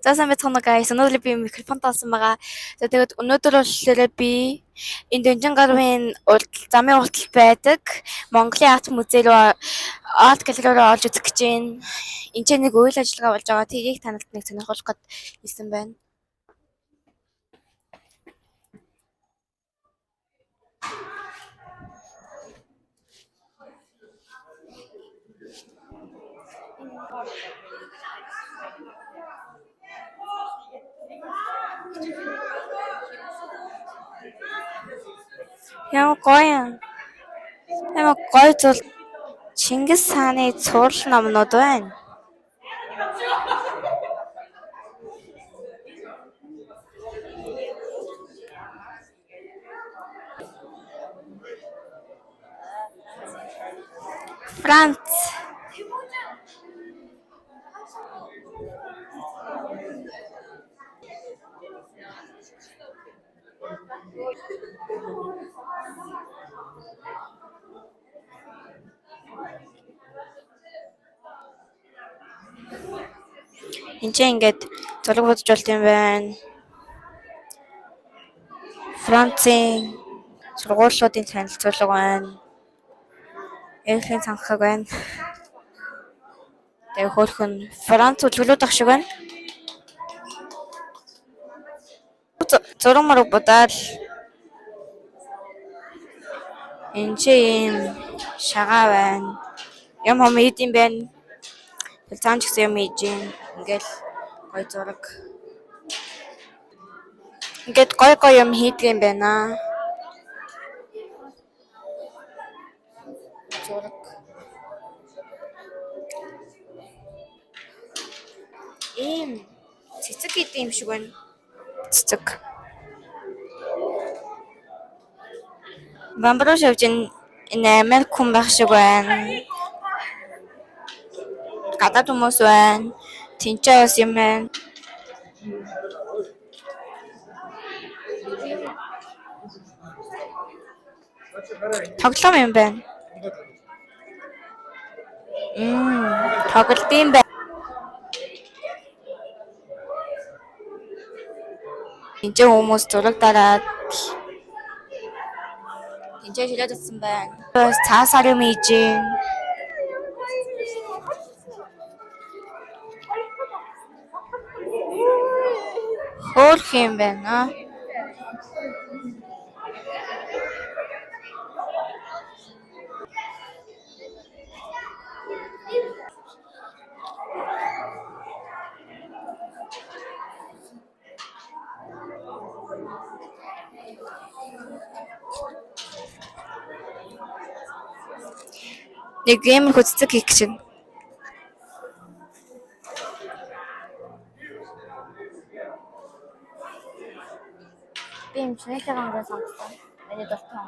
За сайн байцгаана guys. Өнөөдөр би микрофон тоосон байгаа. За тэгээд өнөөдөр болохоор би энэ Дөнжин гарвын замын уртал байдаг Монголын арт музей руу арт галерей руу олж үзэх гэж байна. Энд чинь нэг үйл ажиллагаа болж байгаа. Тэрийг танилд нэг сонирхолох гээд ирсэн байна. Ямар гоё юм. Ямар гоё зүйл Чингис хааны цуврал номнууд байна. Франц. Энд чинь ингээд зураг бодож юм байна. Францын сургуулиудын танилцуулга байна. Эрхийн цанхаг байна. Тэгээ хөөрхөн Франц үлгэлүүд ах шиг байна. Зураг мөрөг бодоод энэ чинь шагаа байна. Юм хомид юм байна. Цаан ч гэсэн юм ийж юм. Ингээл гоё зураг. Ингээд гоё юм хийдэг юм байна. Зураг. Цэцэг гэдэг юм шиг байна. Цэцэг. Бамбаруу шавж энэ Америк хүн байх шиг байна. Гадаад хүмүүс байна. Тинчээ бас юм байна. Тоглоом юм байна. Тоглолт юм байна. Энд хүмүүс зураг дараад энд шилээд утсан байна. Бас цаасаар юм ийж юм. Хөөх юм байна. Нэг юм хөцөг хийх чинь. Би юм шинэ хангаас сонсон. Эний дуртай.